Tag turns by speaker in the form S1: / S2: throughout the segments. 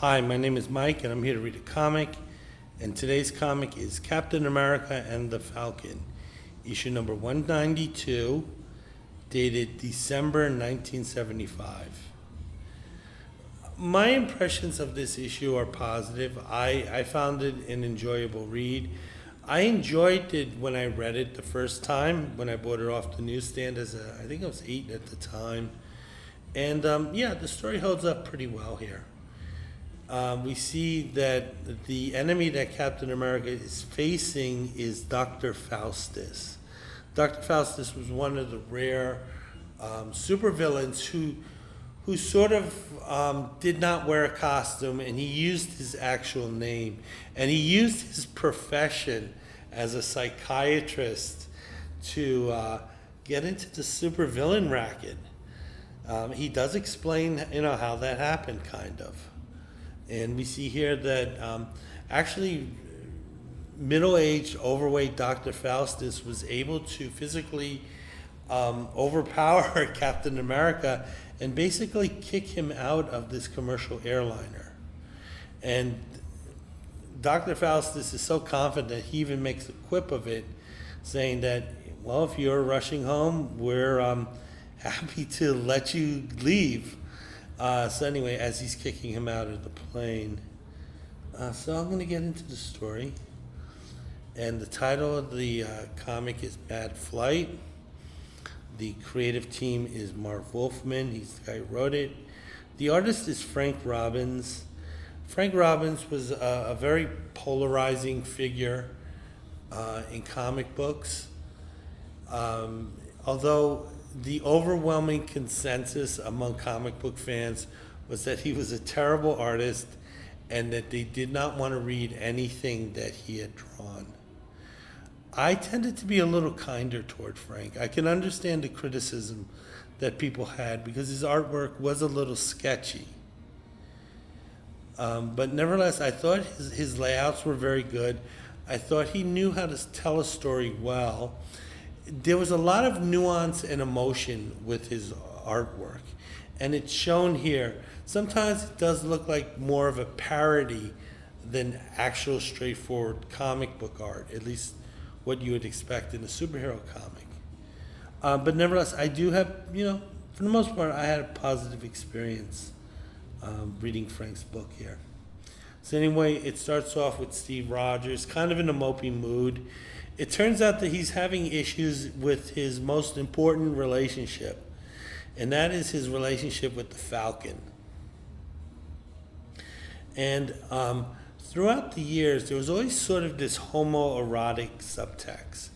S1: Hi, my name is Mike, and I'm here to read a comic. And today's comic is Captain America and the Falcon, issue number 192, dated December 1975. My impressions of this issue are positive. I found it an enjoyable read. I enjoyed it when I read it the first time, when I bought it off the newsstand I think I was 8 at the time. And the story holds up pretty well here. We see that the enemy that Captain America is facing is Dr. Faustus. Dr. Faustus was one of the rare supervillains who sort of did not wear a costume, and he used his actual name. And he used his profession as a psychiatrist to get into the supervillain racket. He does explain, how that happened, kind of. And we see here that actually middle-aged, overweight Dr. Faustus was able to physically overpower Captain America and basically kick him out of this commercial airliner. And Dr. Faustus is so confident that he even makes a quip of it, saying that, well, if you're rushing home, we're happy to let you leave. So anyway, as he's kicking him out of the plane. So I'm going to get into the story. And the title of the comic is Bad Flight. The creative team is Marv Wolfman. He's the guy who wrote it. The artist is Frank Robbins. Frank Robbins was a very polarizing figure in comic books. Although the overwhelming consensus among comic book fans was that he was a terrible artist and that they did not want to read anything that he had drawn. I tended to be a little kinder toward Frank. I can understand the criticism that people had because his artwork was a little sketchy. But nevertheless, I thought his layouts were very good. I thought he knew how to tell a story well. There was a lot of nuance and emotion with his artwork, and it's shown here. Sometimes it does look like more of a parody than actual straightforward comic book art, at least what you would expect in a superhero comic. But nevertheless, I do have, for the most part, I had a positive experience reading Frank's book here. So anyway, it starts off with Steve Rogers, kind of in a mopey mood. It turns out that he's having issues with his most important relationship, and that is his relationship with the Falcon. And throughout the years, there was always sort of this homoerotic subtext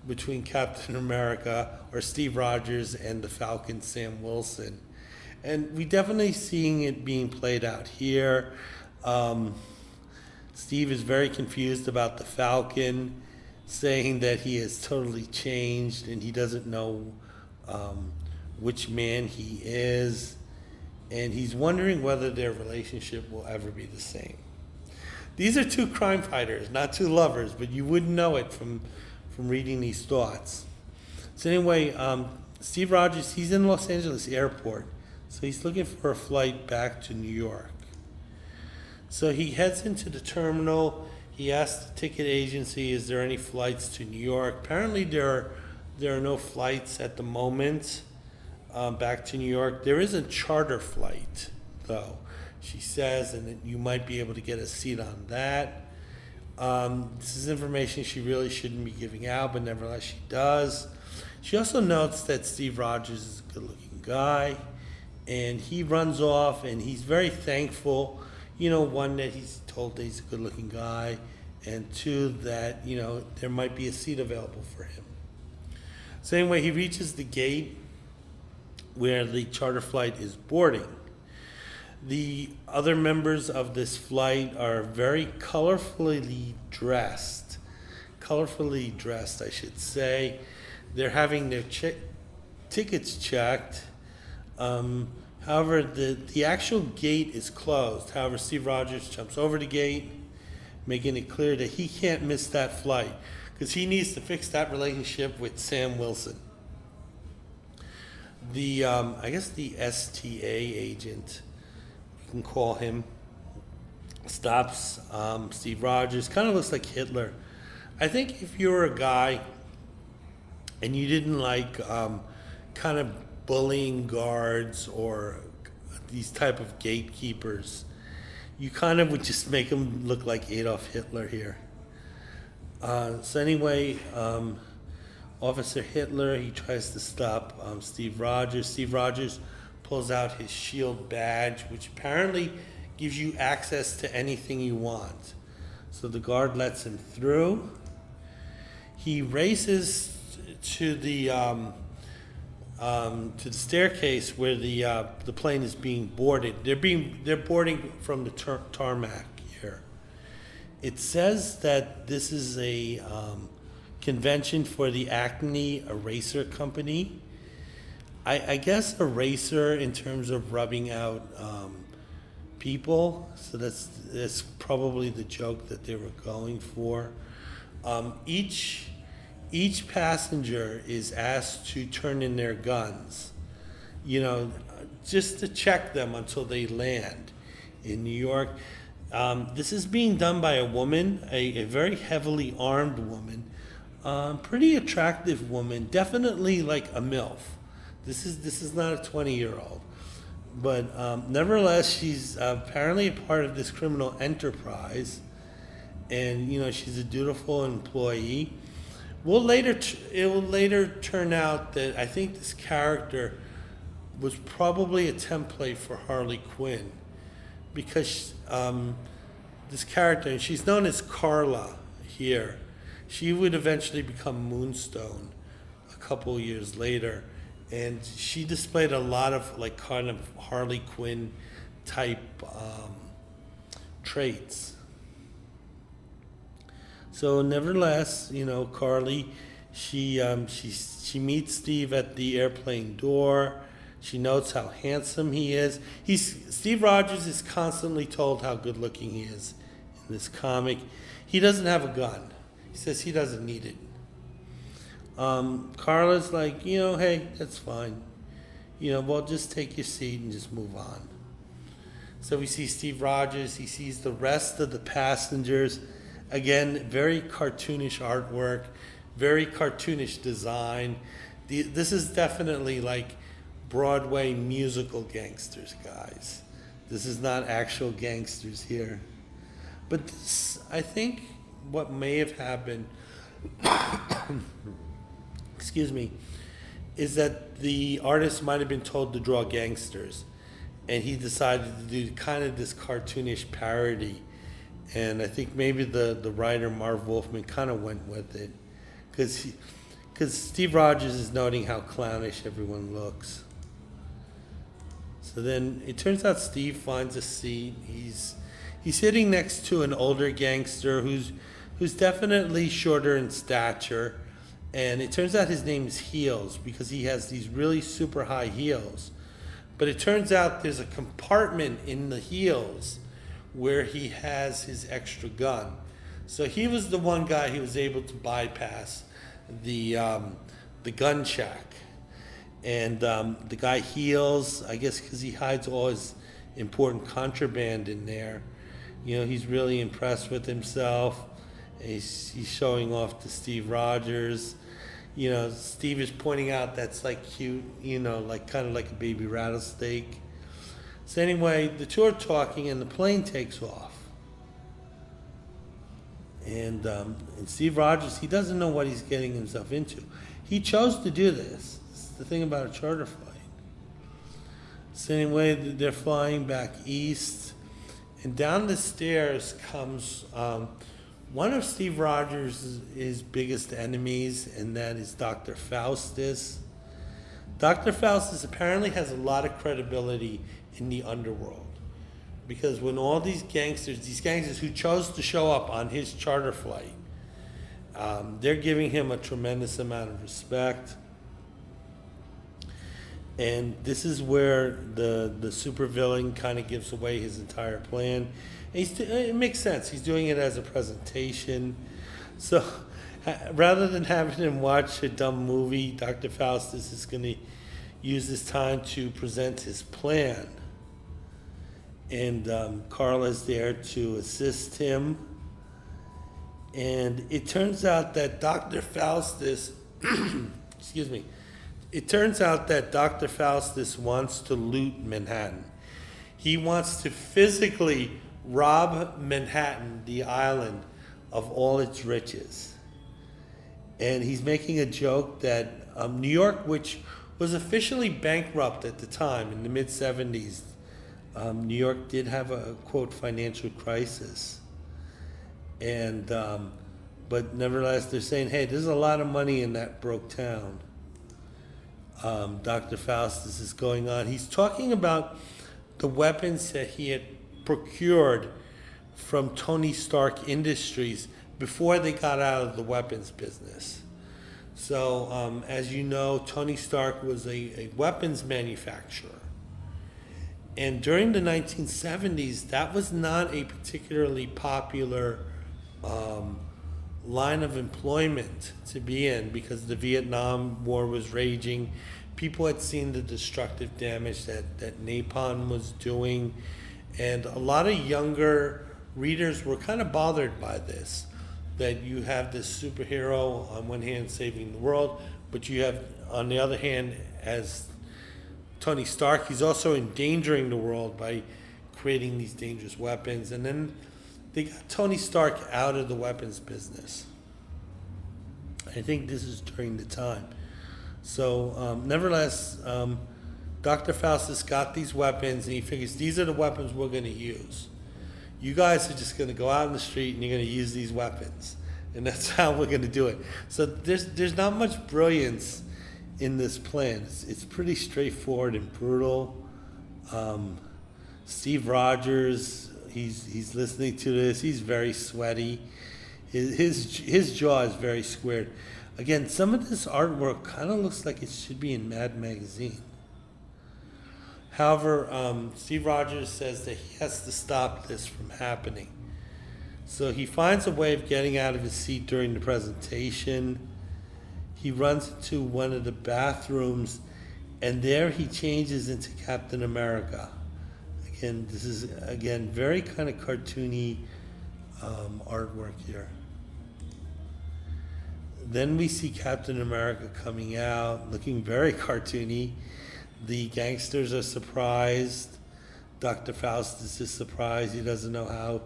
S1: between Captain America, or Steve Rogers, and the Falcon, Sam Wilson. And we definitely seeing it being played out here. Steve is very confused about the Falcon, saying that he has totally changed and he doesn't know which man he is, and he's wondering whether their relationship will ever be the same. These are two crime fighters, not two lovers, but you wouldn't know it from reading these thoughts. So anyway, Steve Rogers, he's in Los Angeles airport, so he's looking for a flight back to New York. So he heads into the terminal. He asked the ticket agency, is there any flights to New York? Apparently there are no flights at the moment back to New York. There is a charter flight, though, she says, and that you might be able to get a seat on that. This is information she really shouldn't be giving out, but nevertheless she does. She also notes that Steve Rogers is a good-looking guy, and he runs off, and he's very thankful. One, that he's told that he's a good-looking guy, and two, that, there might be a seat available for him. So anyway, he reaches the gate where the charter flight is boarding. The other members of this flight are very colorfully dressed, I should say. They're having their tickets checked. However, the actual gate is closed. However, Steve Rogers jumps over the gate, making it clear that he can't miss that flight because he needs to fix that relationship with Sam Wilson. The I guess the STA agent, you can call him, stops Steve Rogers. Kind of looks like Hitler. I think if you were a guy and you didn't like kind of bullying guards or these type of gatekeepers, you kind of would just make him look like Adolf Hitler here. So anyway, Officer Hitler, he tries to stop Steve Rogers. Steve Rogers pulls out his shield badge, which apparently gives you access to anything you want. So the guard lets him through. He races to the staircase where the plane is being boarded. They're boarding from the tarmac here. It says that this is a convention for the Acne Eraser Company. I guess eraser in terms of rubbing out people. So that's probably the joke that they were going for. Each passenger is asked to turn in their guns, just to check them until they land in New York. This is being done by a woman, a very heavily armed woman, pretty attractive woman, definitely like a MILF. This is not a 20-year-old, but nevertheless, she's apparently a part of this criminal enterprise, and she's a dutiful employee. It will later turn out that I think this character was probably a template for Harley Quinn, because this character, and she's known as Karla here, she would eventually become Moonstone a couple years later, and she displayed a lot of like kind of Harley Quinn type traits. So nevertheless, Carly, she meets Steve at the airplane door. She notes how handsome he is. Steve Rogers is constantly told how good looking he is in this comic. He doesn't have a gun. He says he doesn't need it. Carla's like, hey, that's fine. Well, just take your seat and just move on. So we see Steve Rogers. He sees the rest of the passengers. Again, very cartoonish artwork, very cartoonish design. This is definitely like Broadway musical gangsters, guys. This is not actual gangsters here. But this, I think what may have happened, excuse me, is that the artist might have been told to draw gangsters, and he decided to do kind of this cartoonish parody. And I think maybe the writer, Marv Wolfman, kind of went with it. Because Steve Rogers is noting how clownish everyone looks. So then it turns out Steve finds a seat. He's sitting next to an older gangster who's definitely shorter in stature. And it turns out his name is Heels because he has these really super high heels. But it turns out there's a compartment in the heels where he has his extra gun. So he was the one guy who was able to bypass the gun check. And the guy Heels, I guess because he hides all his important contraband in there. He's really impressed with himself. He's showing off to Steve Rogers. Steve is pointing out that's like cute, like kind of like a baby rattlesnake. So anyway, the two are talking and the plane takes off. And Steve Rogers, he doesn't know what he's getting himself into. He chose to do this. It's the thing about a charter flight. So anyway, they're flying back east. And down the stairs comes one of Steve Rogers' his biggest enemies, and that is Dr. Faustus. Dr. Faustus apparently has a lot of credibility in the underworld, because when all these gangsters who chose to show up on his charter flight, they're giving him a tremendous amount of respect. And this is where the supervillain kind of gives away his entire plan. It makes sense. He's doing it as a presentation. So rather than having him watch a dumb movie, Dr. Faustus is going to use this time to present his plan. and Karla's there to assist him. And it turns out that Dr. Faustus, excuse me, it turns out that Dr. Faustus wants to loot Manhattan. He wants to physically rob Manhattan, the island, of all its riches. And he's making a joke that New York, which was officially bankrupt at the time in the mid-70s, New York did have a, quote, financial crisis. And, but nevertheless, they're saying, hey, there's a lot of money in that broke town. Dr. Faustus is going on. He's talking about the weapons that he had procured from Tony Stark Industries before they got out of the weapons business. So, as you know, Tony Stark was a weapons manufacturer. And during the 1970s, that was not a particularly popular line of employment to be in because the Vietnam War was raging. People had seen the destructive damage that napalm was doing. And a lot of younger readers were kind of bothered by this, that you have this superhero on one hand saving the world, but you have, on the other hand, as Tony Stark, he's also endangering the world by creating these dangerous weapons. And then they got Tony Stark out of the weapons business. I think this is during the time. So, nevertheless, Dr. Faustus got these weapons, and he figures these are the weapons we're going to use. You guys are just going to go out in the street, and you're going to use these weapons. And that's how we're going to do it. So there's not much brilliance in this plan. It's pretty straightforward and brutal. Steve Rogers, he's listening to this. He's very sweaty. His jaw is very squared. Again, some of this artwork kind of looks like it should be in Mad Magazine. However, Steve Rogers says that he has to stop this from happening. So he finds a way of getting out of his seat during the presentation. He runs into one of the bathrooms, and there he changes into Captain America. Again, this is, very kind of cartoony artwork here. Then we see Captain America coming out, looking very cartoony. The gangsters are surprised. Dr. Faustus is surprised. He doesn't know how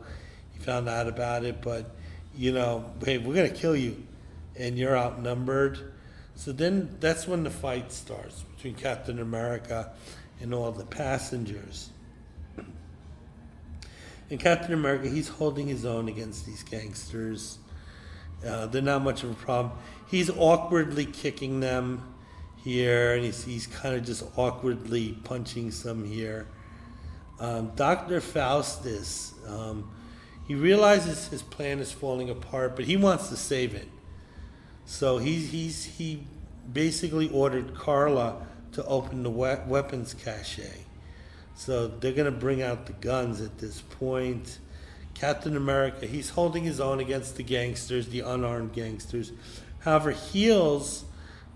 S1: he found out about it, but, hey, we're going to kill you, and you're outnumbered. So then that's when the fight starts between Captain America and all the passengers. And Captain America, he's holding his own against these gangsters. They're not much of a problem. He's awkwardly kicking them here, and he's kind of just awkwardly punching some here. Dr. Faustus, he realizes his plan is falling apart, but he wants to save it. So he basically ordered Karla to open the weapons cache. So they're going to bring out the guns at this point. Captain America, he's holding his own against the gangsters, the unarmed gangsters. However, Heels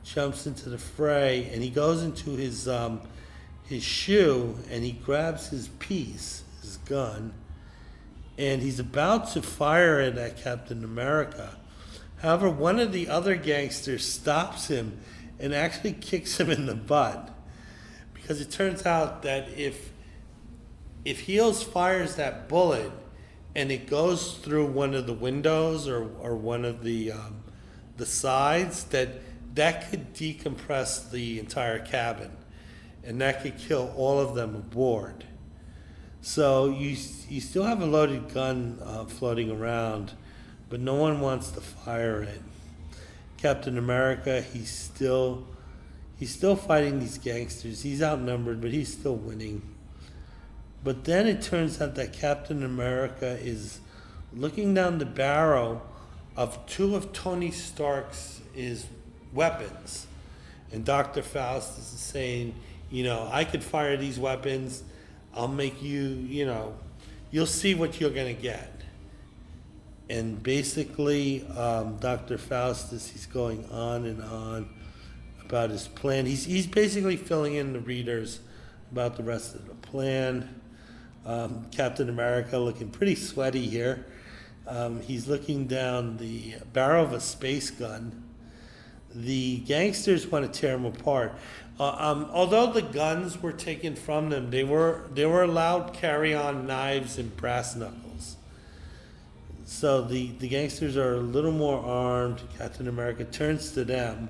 S1: jumps into the fray, and he goes into his shoe, and he grabs his piece, his gun, and he's about to fire it at Captain America. However, one of the other gangsters stops him and actually kicks him in the butt, because it turns out that if Heels fires that bullet and it goes through one of the windows or one of the sides, that could decompress the entire cabin, and that could kill all of them aboard. So you still have a loaded gun floating around, but no one wants to fire it. Captain America, he's still fighting these gangsters. He's outnumbered, but he's still winning. But then it turns out that Captain America is looking down the barrel of two of Tony Stark's weapons. And Dr. Faustus is saying, I could fire these weapons. I'll make you, you'll see what you're going to get. And basically, Dr. Faustus, he's going on and on about his plan. He's basically filling in the readers about the rest of the plan. Captain America looking pretty sweaty here. He's looking down the barrel of a space gun. The gangsters want to tear him apart. Although the guns were taken from them, they were allowed carry-on knives and brass knuckles. So the gangsters are a little more armed. Captain America turns to them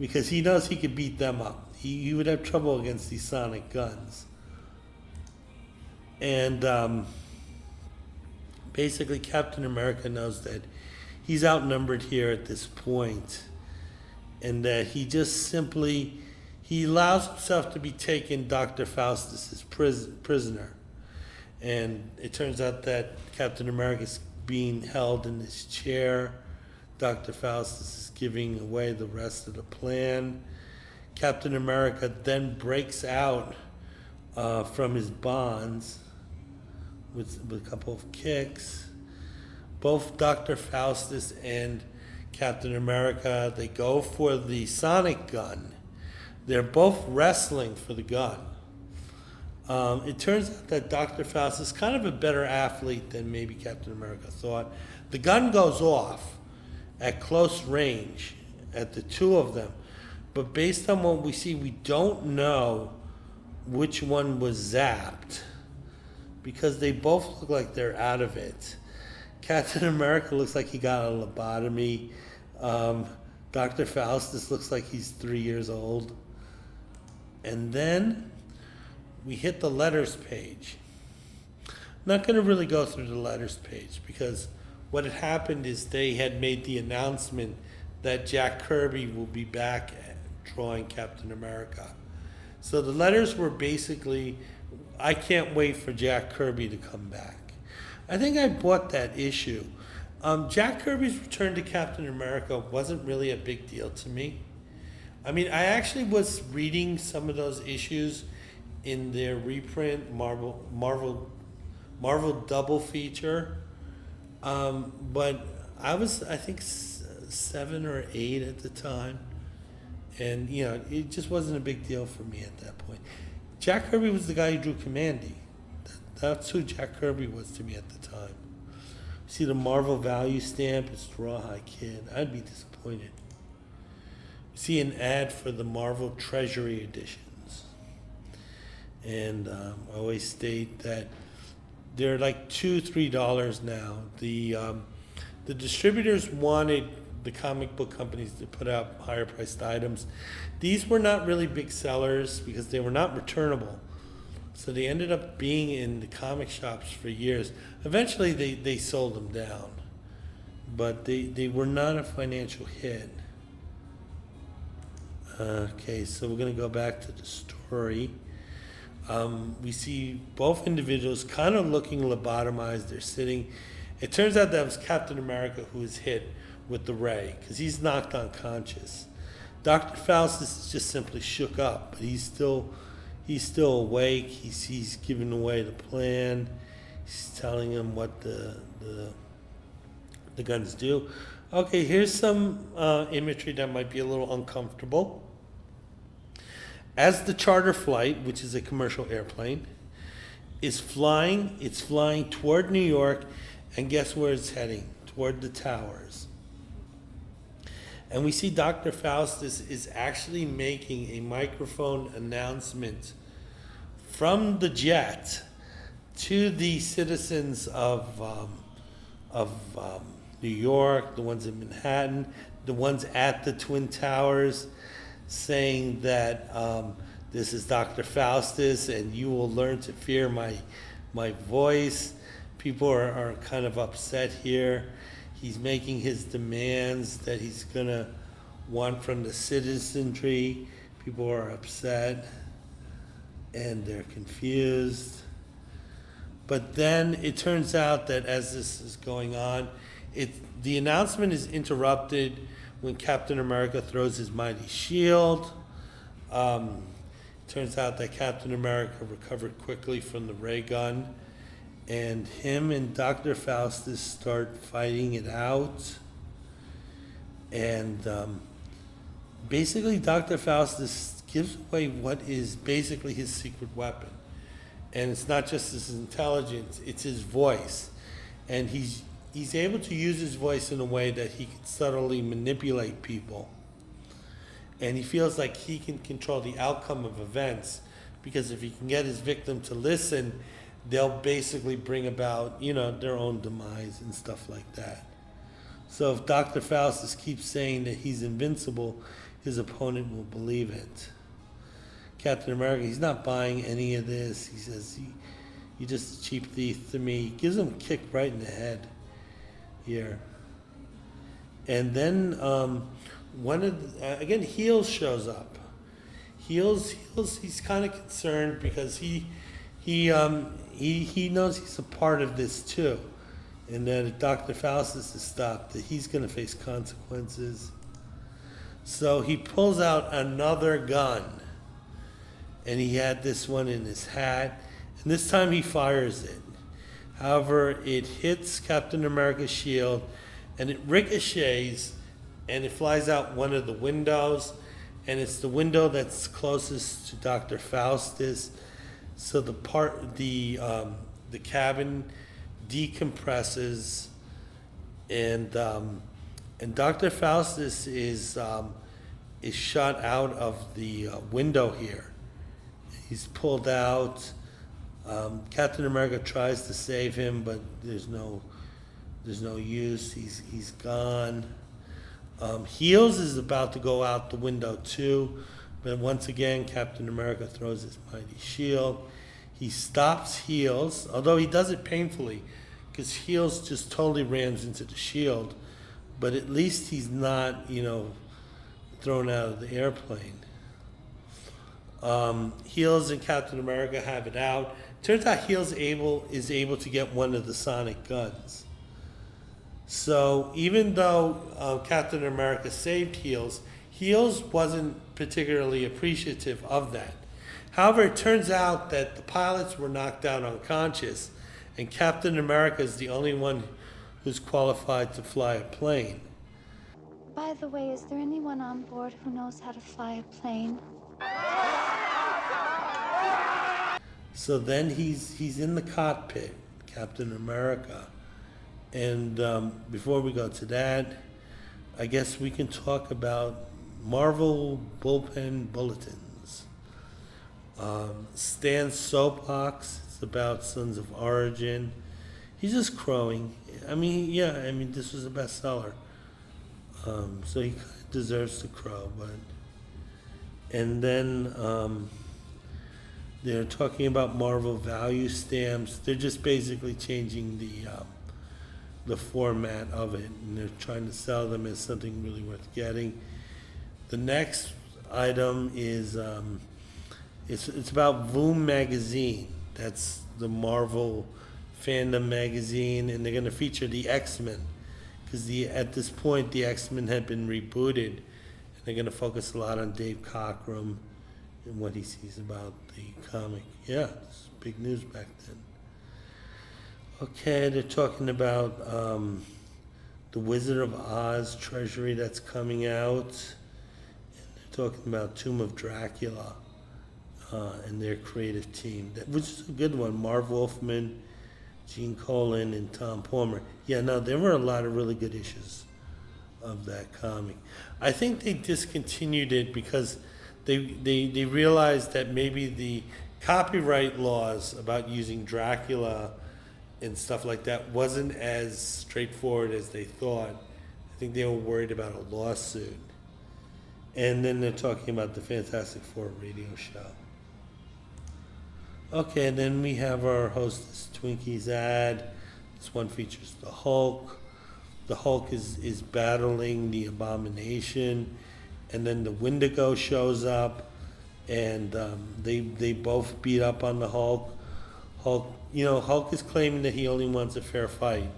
S1: because he knows he could beat them up. He would have trouble against these sonic guns. And basically Captain America knows that he's outnumbered here at this point, and that he just simply, he allows himself to be taken Dr. Faustus's prisoner. And it turns out that Captain America is being held in his chair. Dr. Faustus is giving away the rest of the plan. Captain America then breaks out from his bonds with a couple of kicks. Both Dr. Faustus and Captain America, they go for the sonic gun. They're both wrestling for the gun. It turns out that Dr. Faustus is kind of a better athlete than maybe Captain America thought. The gun goes off at close range at the two of them. But based on what we see, we don't know which one was zapped, because they both look like they're out of it. Captain America looks like he got a lobotomy. Dr. Faustus looks like he's 3 years old. And then we hit the letters page. I'm not going to really go through the letters page, because what had happened is they had made the announcement that Jack Kirby will be back drawing Captain America. So the letters were basically, I can't wait for Jack Kirby to come back. I think I bought that issue. Jack Kirby's return to Captain America wasn't really a big deal to me. I mean, I actually was reading some of those issues in their reprint, Marvel double feature. But I was, I think, 7 or 8 at the time. And, you know, it just wasn't a big deal for me at that point. Jack Kirby was the guy who drew Commandy. That's who Jack Kirby was to me at the time. See the Marvel value stamp, it's Rawhide Kid. I'd be disappointed. See an ad for the Marvel Treasury editions. And I always state that they're like $2, $3 now. The distributors wanted the comic book companies to put out higher priced items. These were not really big sellers because they were not returnable. So they ended up being in the comic shops for years. Eventually they sold them down, but they were not a financial hit. Okay, so we're going to go back to the story. We see both individuals kind of looking lobotomized. They're sitting. It turns out that was Captain America who was hit with the ray, because he's knocked unconscious. Dr. Faustus is just simply shook up, but he's still awake. He's giving away the plan. He's telling him what the guns do. Okay, here's some imagery that might be a little uncomfortable. As the charter flight, which is a commercial airplane, is flying, it's flying toward New York, and guess where it's heading? Toward the towers. And we see Dr. Faustus is actually making a microphone announcement from the jet to the citizens of New York, the ones in Manhattan, the ones at the Twin Towers, saying that this is Dr. Faustus and you will learn to fear my voice. People are kind of upset here. He's making his demands that he's going to want from the citizenry. People are upset and they're confused. But then it turns out that as this is going on, the announcement is interrupted when Captain America throws his mighty shield. Turns out that Captain America recovered quickly from the ray gun, and him and Dr. Faustus start fighting it out. And basically Dr. Faustus gives away what is basically his secret weapon. And it's not just his intelligence, it's his voice. And he's able to use his voice in a way that he can subtly manipulate people. And he feels like he can control the outcome of events, because if he can get his victim to listen, they'll basically bring about, their own demise and stuff like that. So if Dr. Faustus keeps saying that he's invincible, his opponent will believe it. Captain America, he's not buying any of this. He says, you're just a cheap thief to me. He gives him a kick right in the head here. And then again, Heels shows up. Heels, he's kind of concerned because he knows he's a part of this too. And that if Dr. Faustus is stopped, that he's going to face consequences. So he pulls out another gun. And he had this one in his hat. And this time he fires it. However, it hits Captain America's shield, and it ricochets, and it flies out one of the windows. And it's the window that's closest to Dr. Faustus. So the cabin decompresses, and Dr. Faustus is shot out of the window here. He's pulled out. Captain America tries to save him, but there's no use. He's gone. Heels is about to go out the window too, but once again, Captain America throws his mighty shield. He stops Heels, although he does it painfully, because Heels just totally rams into the shield, but at least he's not, thrown out of the airplane. Heels and Captain America have it out. Turns out Heels is able to get one of the sonic guns. So even though Captain America saved Heels, Heels wasn't particularly appreciative of that. However, it turns out that the pilots were knocked out unconscious, and Captain America is the only one who's qualified to fly a plane.
S2: By the way, is there anyone on board who knows how to fly a plane?
S1: So then he's in the cockpit, Captain America. And before we go to that, I guess we can talk about Marvel bullpen bulletins. Stan's soapbox, it's about Sons of Origin. He's just crowing. This was a bestseller. So he kind of deserves to crow, and then they're talking about Marvel value stamps. They're just basically changing the format of it, and they're trying to sell them as something really worth getting. The next item is it's about Voom magazine. That's the fandom magazine, and they're going to feature the X-Men, because at this point the X-Men had been rebooted, and they're going to focus a lot on Dave Cockrum and what he sees about the comic. Yeah, it's big news back then. Okay, they're talking about the Wizard of Oz treasury that's coming out. And they're talking about Tomb of Dracula and their creative team, which is a good one. Marv Wolfman, Gene Colan, and Tom Palmer. Yeah, no, there were a lot of really good issues of that comic. I think they discontinued it because they realized that maybe the copyright laws about using Dracula and stuff like that wasn't as straightforward as they thought. I think they were worried about a lawsuit. And then they're talking about the Fantastic Four radio show. Okay, and then we have our Hostess Twinkies ad. This one features the Hulk. The Hulk is battling the Abomination, and then the Wendigo shows up, and they both beat up on the Hulk. Hulk is claiming that he only wants a fair fight.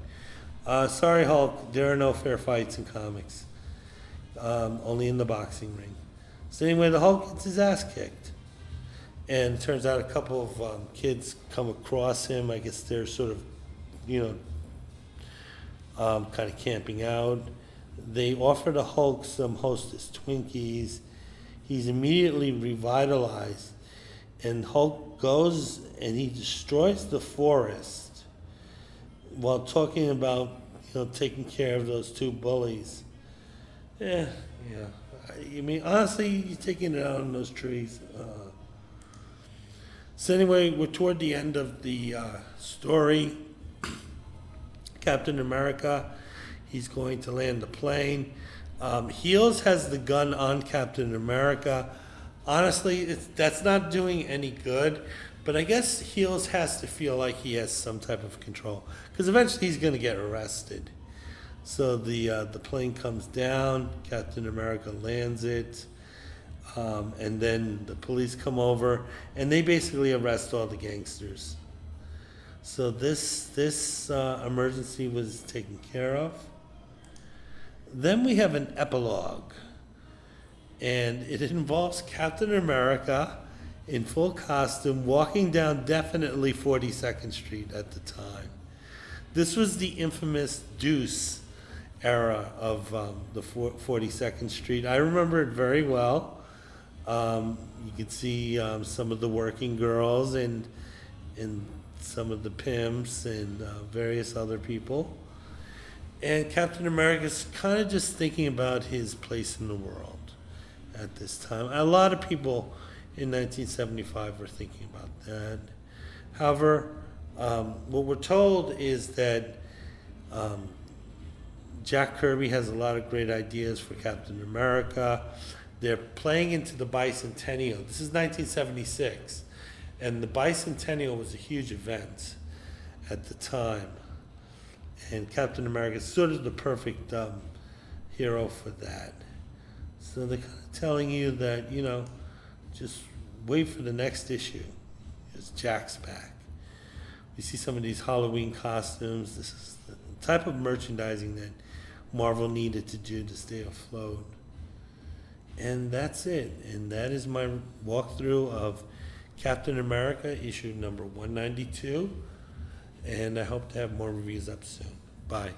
S1: Sorry, Hulk, there are no fair fights in comics. Only in the boxing ring. So anyway, the Hulk gets his ass kicked. And it turns out a couple of kids come across him. I guess they're sort of, kind of camping out. They offer the Hulk some Hostess Twinkies. He's immediately revitalized. And Hulk goes and he destroys the forest while talking about, taking care of those two bullies. Yeah. I mean, honestly, you're taking it out on those trees. So anyway, we're toward the end of the story. Captain America, he's going to land the plane. Heels has the gun on Captain America. Honestly, that's not doing any good, but I guess Heels has to feel like he has some type of control, because eventually he's going to get arrested. So the plane comes down, Captain America lands it, and then the police come over, and they basically arrest all the gangsters. So this emergency was taken care of. Then we have an epilogue, and it involves Captain America in full costume walking down definitely 42nd Street at the time. This was the infamous Deuce era of the 42nd Street. I remember it very well. You could see some of the working girls and some of the pimps and various other people. And Captain America's kind of just thinking about his place in the world at this time. A lot of people in 1975 were thinking about that. However, what we're told is that Jack Kirby has a lot of great ideas for Captain America. They're playing into the bicentennial. This is 1976, and the bicentennial was a huge event at the time. And Captain America is sort of the perfect hero for that. So they're kind of telling you that, just wait for the next issue. It's Jack's back. We see some of these Halloween costumes. This is the type of merchandising that Marvel needed to do to stay afloat. And that's it. And that is my walkthrough of Captain America, issue number 192. And I hope to have more reviews up soon. Bye.